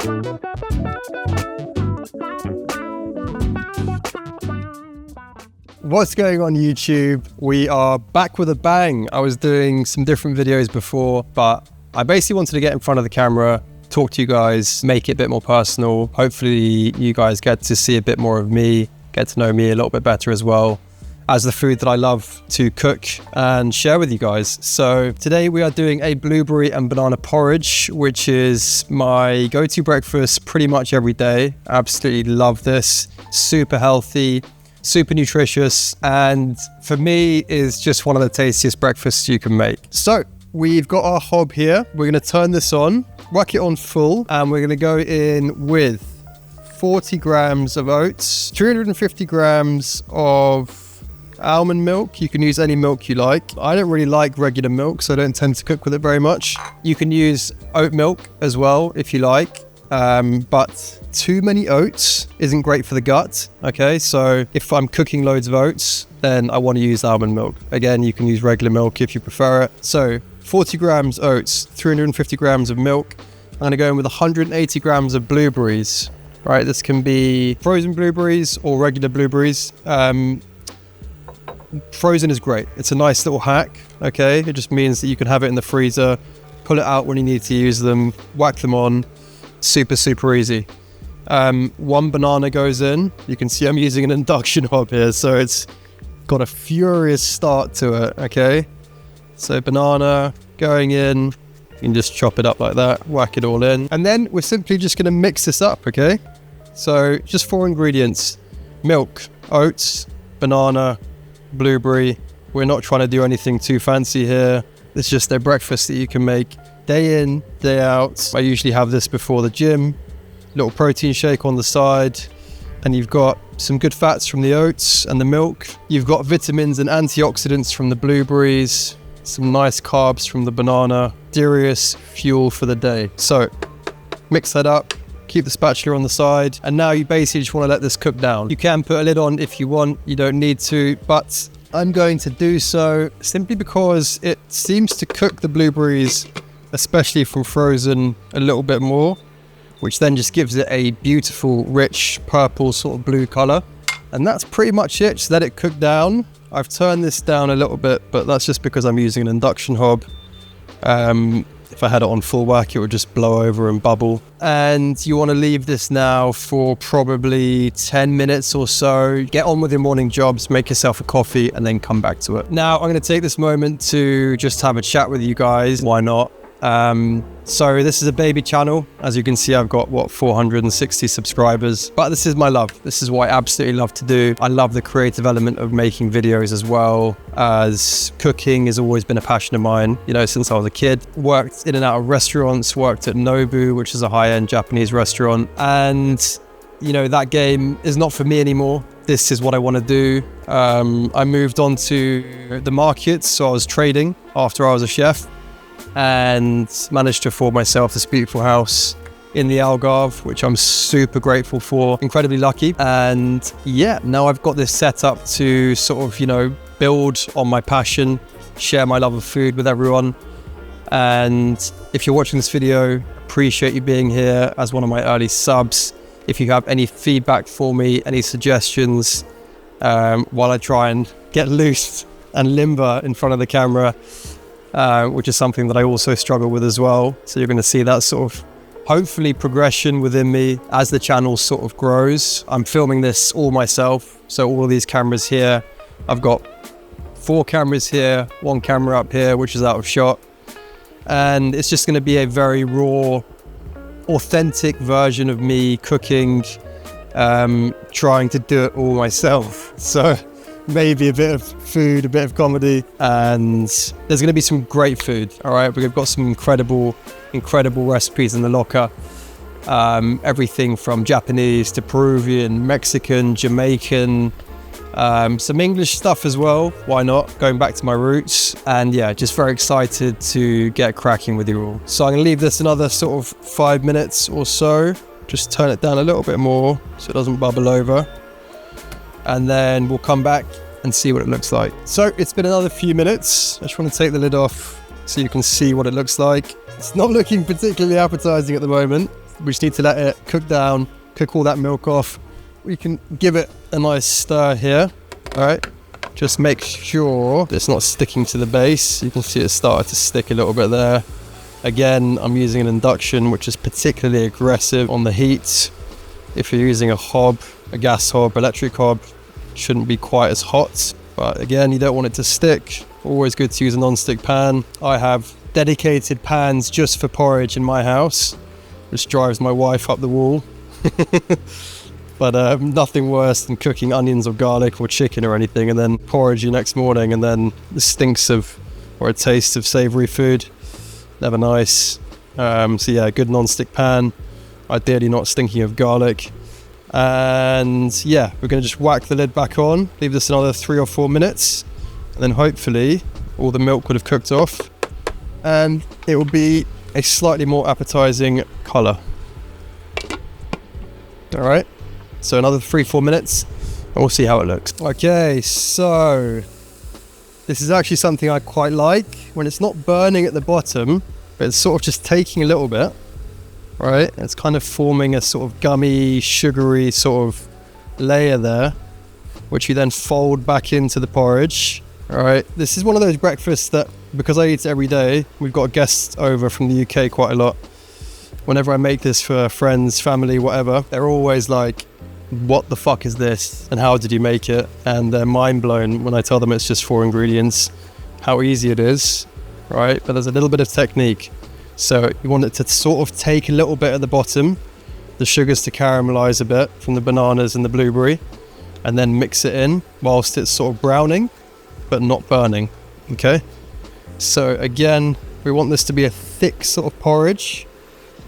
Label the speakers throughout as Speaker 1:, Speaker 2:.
Speaker 1: What's going on YouTube? We are back with a bang. I was doing some different videos before, but I basically wanted to get in front of the camera, talk to you guys, make it a bit more personal. Hopefully you guys get to see a bit more of me, get to know me a little bit better as well as the food that I love to cook and share with you guys. So today we are doing a blueberry and banana porridge, which is my go-to breakfast pretty much every day. Absolutely love this. Super healthy, super nutritious, and for me is just one of the tastiest breakfasts you can make. So we've got our hob here. We're going to turn this on, whack it on full, and we're going to go in with 40 grams of oats, 350 grams of almond milk. You can use any milk you like. I don't really like regular milk, so I don't tend to cook with it very much. You can use oat milk as well if you like, but too many oats isn't great for the gut. Okay, so if I'm cooking loads of oats, then I want to use almond milk. Again, you can use regular milk if you prefer it. So 40 grams oats, 350 grams of milk. I'm going to go in with 180 grams of blueberries. Right, this can be frozen blueberries or regular blueberries. Frozen is great. It's a nice little hack. Okay, it just means that you can have it in the freezer, pull it out when you need to use them, whack them on. Super easy. One banana goes in. You can see I'm using an induction hob here, so it's got a furious start to it. Okay, so banana going in. You can just chop it up like that, whack it all in, and then we're simply just going to mix this up. Okay, so just 4 ingredients: milk, oats, banana, blueberry. We're not trying to do anything too fancy here. It's just a breakfast that you can make day in, day out. I usually have this before the gym. Little protein shake on the side, and you've got some good fats from the oats and the milk. You've got vitamins and antioxidants from the blueberries, some nice carbs from the banana. Serious fuel for the day. So mix that up, keep the spatula on the side, and now you basically just want to let this cook down. You can put a lid on if you want, you don't need to, but I'm going to do so simply because it seems to cook the blueberries, especially from frozen, a little bit more, which then just gives it a beautiful, rich, purple sort of blue color. And that's pretty much it. Just let it cook down. I've turned this down a little bit, but that's just because I'm using an induction hob. If I had it on full whack, it would just blow over and bubble. And you want to leave this now for probably 10 minutes or so. Get on with your morning jobs, make yourself a coffee, and then come back to it. Now, I'm going to take this moment to just have a chat with you guys. Why not? So this is a baby channel. As you can see, I've got 460 subscribers, but this is my love. This is what I absolutely love to do. I love the creative element of making videos as well, as cooking has always been a passion of mine, you know, since I was a kid. Worked in and out of restaurants, worked at Nobu, which is a high-end Japanese restaurant, and you know, that game is not for me anymore. This is what I want to do. I moved on to the markets, so I was trading after I was a chef, and managed to afford myself this beautiful house in the Algarve, which I'm super grateful for, incredibly lucky. And yeah, now I've got this set up to sort of, you know, build on my passion, share my love of food with everyone. And if you're watching this video, appreciate you being here as one of my early subs. If you have any feedback for me, any suggestions, while I try and get loose and limber in front of the camera, which is something that I also struggle with as well. So you're going to see that sort of hopefully progression within me as the channel sort of grows. I'm filming this all myself. So all of these cameras here, I've got 4 cameras here, 1 camera up here, which is out of shot. And it's just going to be a very raw, authentic version of me cooking, trying to do it all myself. So maybe a bit of food, a bit of comedy, and there's going to be some great food. All right, we've got some incredible recipes in the locker. Everything from Japanese to Peruvian, Mexican, Jamaican, some English stuff as well. Why not? Going back to my roots. And yeah, just very excited to get cracking with you all. So I'm going to leave this another sort of 5 minutes or so. Just turn it down a little bit more so it doesn't bubble over. And then we'll come back and see what it looks like. So it's been another few minutes. I just want to take the lid off so you can see what it looks like. It's not looking particularly appetizing at the moment. We just need to let it cook down, cook all that milk off. We can give it a nice stir here. All right, just make sure it's not sticking to the base. You can see it started to stick a little bit there. Again, I'm using an induction, which is particularly aggressive on the heat. If you're using a hob, a gas hob, electric hob, shouldn't be quite as hot. But again, you don't want it to stick. Always good to use a non-stick pan. I have dedicated pans just for porridge in my house, which drives my wife up the wall. But nothing worse than cooking onions or garlic or chicken or anything and then porridge the next morning and then it stinks of, or it tastes of savoury food. Never nice. So yeah, good non-stick pan. Ideally not stinking of garlic. And yeah, we're going to just whack the lid back on, leave this another 3 or 4 minutes, and then hopefully all the milk would have cooked off and it will be a slightly more appetizing colour. Alright, so another 3-4 minutes and we'll see how it looks. Okay, so this is actually something I quite like, when it's not burning at the bottom, but it's sort of just taking a little bit. Right, it's kind of forming a sort of gummy, sugary sort of layer there, which you then fold back into the porridge. All right, this is one of those breakfasts that, because I eat it every day, we've got guests over from the UK quite a lot. Whenever I make this for friends, family, whatever, they're always like, what the fuck is this? And how did you make it? And they're mind blown when I tell them it's just 4 ingredients, how easy it is, right? But there's a little bit of technique. So you want it to sort of take a little bit at the bottom, the sugars to caramelize a bit from the bananas and the blueberry, and then mix it in whilst it's sort of browning, but not burning, okay? So again, we want this to be a thick sort of porridge.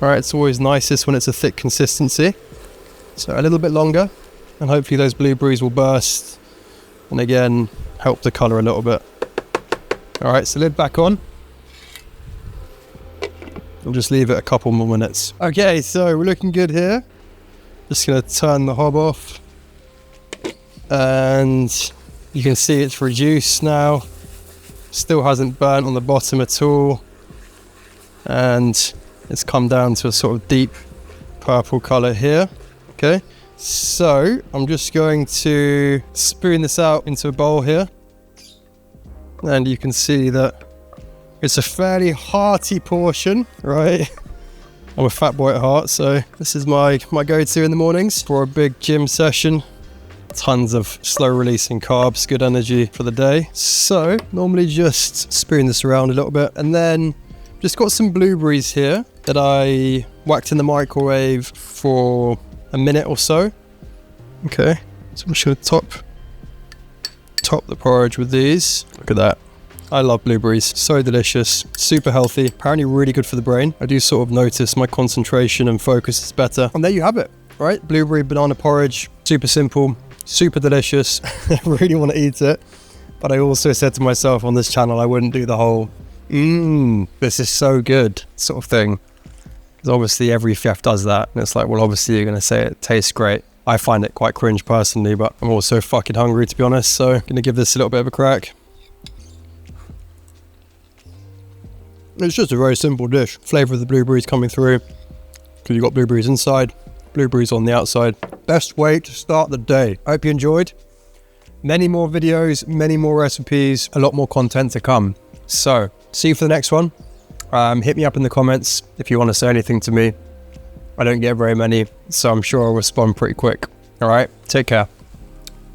Speaker 1: All right, it's always nicest when it's a thick consistency. So a little bit longer, and hopefully those blueberries will burst, and again, help the color a little bit. All right, so lid back on. We'll just leave it a couple more minutes. Okay, so we're looking good here. Just gonna turn the hob off. And you can see it's reduced now. Still hasn't burnt on the bottom at all. And it's come down to a sort of deep purple color here. Okay, so I'm just going to spoon this out into a bowl here. And you can see that it's a fairly hearty portion, right? I'm a fat boy at heart, so this is my go-to in the mornings for a big gym session. Tons of slow releasing carbs, good energy for the day. So normally just spoon this around a little bit, and then just got some blueberries here that I whacked in the microwave for a minute or so. Okay, so I'm just gonna top the porridge with these. Look at that. I love blueberries, so delicious, super healthy, apparently really good for the brain. I do sort of notice my concentration and focus is better. And there you have it, right? Blueberry banana porridge, super simple, super delicious. I really want to eat it. But I also said to myself on this channel, I wouldn't do the whole, this is so good sort of thing. Because obviously every chef does that. And it's like, well, obviously you're going to say it tastes great. I find it quite cringe personally, but I'm also fucking hungry to be honest. So I'm going to give this a little bit of a crack. It's just a very simple dish. Flavour of the blueberries coming through, because you've got blueberries inside, blueberries on the outside. Best way to start the day. I hope you enjoyed. Many more videos, many more recipes, a lot more content to come. So, see you for the next one. Hit me up in the comments if you want to say anything to me. I don't get very many, so I'm sure I'll respond pretty quick. All right, take care.